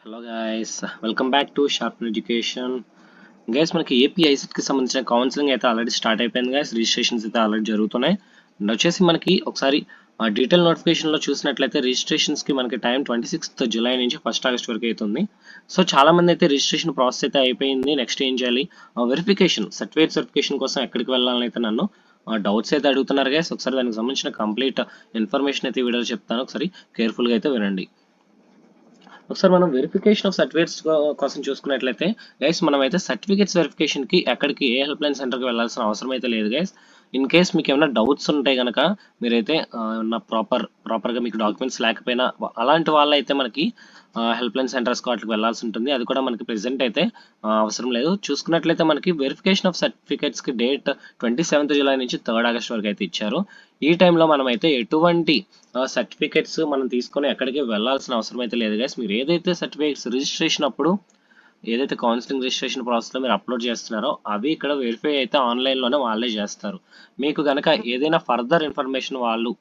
Hello guys, welcome back to sharp education. Guys, మనకి AP ICET కి సంబంధించిన counselling అయితే ఆల్రెడీ స్టార్ట్ అయిపోయింది గైస్. రిజిస్ట్రేషన్స్ అయితే ఆల్రెడీ జరుగుతున్నాయి. అండ్ వచ్చేసి మనకి ఒకసారి డీటెయిల్ నోటిఫికేషన్ లో చూసినట్లయితే రిజిస్ట్రేషన్స్ కి మనకి టైం 26th జూలై నుంచి 1st ఆగస్ట్ వరకు అవుతుంది. సో చాలా మంది అయితే రిజిస్ట్రేషన్ ప్రాసెస్ అయితే అయిపోయింది. నెక్స్ట్ ఏం చేయాలి, వెరిఫికేషన్ సర్టిఫికేట్స్ వెరిఫికేషన్ కోసం ఎక్కడికి వెళ్ళాలని అయితే నన్ను డౌట్స్ అయితే అడుగుతున్నారు గైస్. ఒకసారి దానికి సంబంధించిన కంప్లీట్ ఇన్ఫర్మేషన్ అయితే వీడియోలో చెప్తాను, ఒకసారి కేర్ఫుల్ గా అయితే వినండి. ఒకసారి మనం వెరిఫికేషన్ ఆఫ్ సర్టిఫికేట్స్ కోసం చూసుకున్నట్లయితే గైస్, మనం అయితే సర్టిఫికేట్స్ వెరిఫికేషన్ కి ఎక్కడికి ఏ హెల్ప్ లైన్ సెంటర్కి వెళ్ళాల్సిన అవసరం అయితే లేదు గైస్. ఇన్ కేస్ మీకు ఏమైనా డౌట్స్ ఉంటే కనుక మీరైతే నా ప్రాపర్గా మీకు డాక్యుమెంట్స్ లేకపోయినా అలాంటి వాళ్ళు అయితే మనకి హెల్ప్ లైన్ సెంటర్స్ వాటికి వెళ్ళాల్సి ఉంటుంది. అది కూడా మనకి ప్రెసెంట్ అయితే అవసరం లేదు. చూసుకున్నట్లయితే మనకి వెరిఫికేషన్ ఆఫ్ సర్టిఫికేట్స్ కి డేట్ 27th జూలై నుంచి 3rd ఆగస్ట్ వరకు అయితే ఇచ్చారు. ఈ టైంలో మనం అయితే ఎటువంటి సర్టిఫికేట్స్ మనం తీసుకొని ఎక్కడికి వెళ్ళాల్సిన అవసరం అయితే లేదు గైస్. మీరు ఏదైతే సర్టిఫికేట్స్ రిజిస్ట్రేషన్ అప్పుడు ఏదైతే కౌన్సిలింగ్ రిజిస్ట్రేషన్ ప్రాసెస్లో మీరు అప్లోడ్ చేస్తున్నారో అవి ఇక్కడ వెరిఫై అయితే ఆన్లైన్లోనే వాళ్ళే చేస్తారు. మీకు కనుక ఏదైనా ఫర్దర్ ఇన్ఫర్మేషన్ వాళ్ళు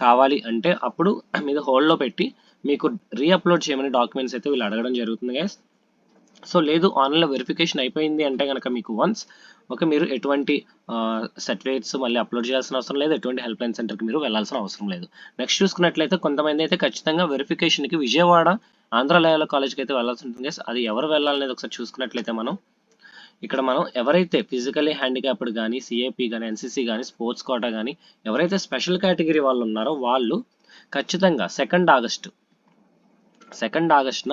కావాలి అంటే అప్పుడు మీద హోల్డ్లో పెట్టి మీకు రీఅప్లోడ్ చేయమని డాక్యుమెంట్స్ అయితే వీళ్ళు అడగడం జరుగుతుంది గైస్. సో లేదు, ఆన్లైన్లో వెరిఫికేషన్ అయిపోయింది అంటే కనుక మీకు వన్స్ మీరు ఎటువంటి సర్టిఫికేట్స్ మళ్ళీ అప్లోడ్ చేయాల్సిన అవసరం లేదు, ఎటువంటి హెల్ప్ లైన్ సెంటర్కి మీరు వెళ్ళాల్సిన అవసరం లేదు. నెక్స్ట్ చూసుకున్నట్లయితే కొంతమంది అయితే ఖచ్చితంగా వెరిఫికేషన్కి విజయవాడ ఆంధ్ర లయోలా కాలేజ్కి అయితే వెళ్ళాల్సి ఉంటుంది. అది ఎవరు వెళ్ళాలనేది ఒకసారి చూసుకున్నట్లయితే మనం ఎవరైతే ఫిజికలీ హ్యాండిక్యాప్డ్ కానీ, సిఏపి కానీ, ఎన్సీసీ కానీ, స్పోర్ట్స్ కోటా కానీ ఎవరైతే స్పెషల్ కేటగిరీ వాళ్ళు ఉన్నారో వాళ్ళు ఖచ్చితంగా 2nd ఆగస్ట్న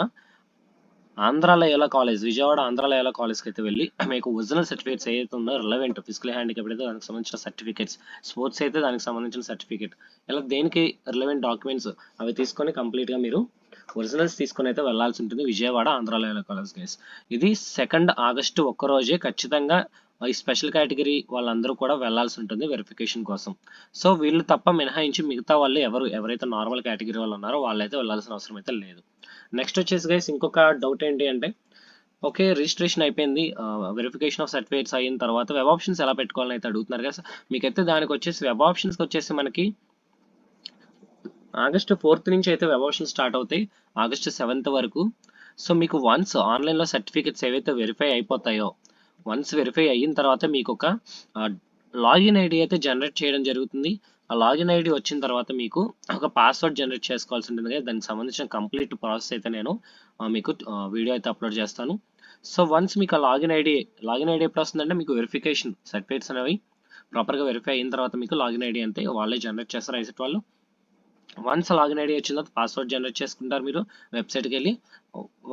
Andhra Loyola college, Vijayawada Andhra Loyola కాలేజ్కి అయితే వెళ్ళి మీకు ఒరిజినల్ సర్టిఫికేట్స్ ఏదైతే ఉందో రిలవెంట్ ఫిజికల్ హ్యాండిక్యాప్ అయితే దానికి సంబంధించిన సర్టిఫికేట్స్, స్పోర్ట్స్ అయితే దానికి సంబంధించిన సర్టిఫికేట్, ఇలా దేనికి రిలవెంట్ డాక్యుమెంట్స్ అవి తీసుకొని కంప్లీట్గా మీరు ఒరిజినల్స్ తీసుకొని అయితే వెళ్ళాల్సి ఉంటుంది Vijayawada Andhra Loyola college guys. ఇది 2nd ఆగస్ట్ ఒక్కరోజే ఖచ్చితంగా ఈ స్పెషల్ కేటగిరీ వాళ్ళందరూ కూడా వెళ్ళాల్సి ఉంటుంది వెరిఫికేషన్ కోసం. సో వీళ్ళు తప్ప మినహాయించి మిగతా వాళ్ళు ఎవరైతే నార్మల్ కేటగిరీ వాళ్ళు ఉన్నారో వాళ్ళైతే వెళ్ళాల్సిన అవసరం అయితే లేదు. నెక్స్ట్ వచ్చేసి గైస్, ఇంకొక డౌట్ ఏంటి అంటే, ఓకే రిజిస్ట్రేషన్ అయిపోయింది, వెరిఫికేషన్ ఆఫ్ సర్టిఫికేట్స్ అయిన తర్వాత వెబ్ ఆప్షన్స్ ఎలా పెట్టుకోవాలని అయితే అడుగుతున్నారు కదా. మీకైతే దానికి వచ్చేసి వెబ్ ఆప్షన్స్ వచ్చేసి మనకి ఆగస్ట్ 4th నుంచి అయితే వెబ్ ఆప్షన్స్ స్టార్ట్ అవుతాయి, ఆగస్ట్ 7th వరకు. సో మీకు వన్స్ ఆన్లైన్లో సర్టిఫికేట్స్ ఏవైతే వెరిఫై అయిపోతాయో, వన్స్ వెరిఫై అయిన తర్వాత మీకు ఒక లాగిన్ ఐడి అయితే జనరేట్ చేయడం జరుగుతుంది. ఆ లాగిన్ ఐడి వచ్చిన తర్వాత మీకు ఒక పాస్వర్డ్ జనరేట్ చేసుకోవాల్సి ఉంటుంది కదా. దానికి సంబంధించిన కంప్లీట్ ప్రాసెస్ అయితే నేను మీకు వీడియో అయితే అప్లోడ్ చేస్తాను. సో వన్స్ మీకు ఆ లాగిన్ ఐడి ఎప్పుడు వస్తుందంటే మీకు వెరిఫికేషన్ సర్టిఫికేట్స్ అనేవి ప్రాపర్గా వెరిఫై అయిన తర్వాత మీకు లాగిన్ ఐడి అంతే వాళ్ళే జనరేట్ చేస్తారు ఐసెట్ వాళ్ళు. వన్స్ లాగిన్ ఐడి వచ్చిన తర్వాత పాస్వర్డ్ జనరేట్ చేసుకుంటారు మీరు వెబ్సైట్కి వెళ్ళి.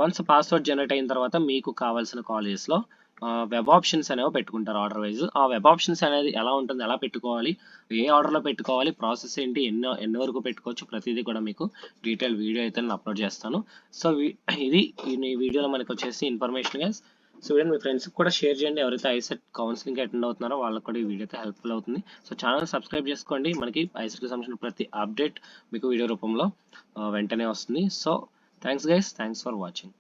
వన్స్ పాస్వర్డ్ జనరేట్ అయిన తర్వాత మీకు కావాల్సిన కాలేజెస్లో వెబ్ ఆప్షన్స్ అనేవి పెట్టుకుంటారు ఆర్డర్ వైజ్. ఆ వెబ్ ఆప్షన్స్ అనేది ఎలా ఉంటుంది, ఎలా పెట్టుకోవాలి, ఏ ఆర్డర్లో పెట్టుకోవాలి, ప్రాసెస్ ఏంటి, ఎన్ని వరకు పెట్టుకోవచ్చు, ప్రతిదీ కూడా మీకు డీటెయిల్ వీడియో అయితే నేను అప్లోడ్ చేస్తాను. సో ఇది ఈ వీడియోలో మనకు వచ్చేసి ఇన్ఫర్మేషన్ గైస్. సో వీడియో మీ ఫ్రెండ్స్కి కూడా షేర్ చేయండి, ఎవరైతే ఐసెట్ కౌన్సిలింగ్ అటెండ్ అవుతున్నారో వాళ్ళకి కూడా ఈ వీడియో అయితే హెల్ప్ఫుల్ అవుతుంది. సో ఛానల్ సబ్స్క్రైబ్ చేసుకోండి, మనకి ఐసెట్కి సంబంధించిన ప్రతి అప్డేట్ మీకు వీడియో రూపంలో వెంటనే వస్తుంది. So thanks guys, thanks for watching.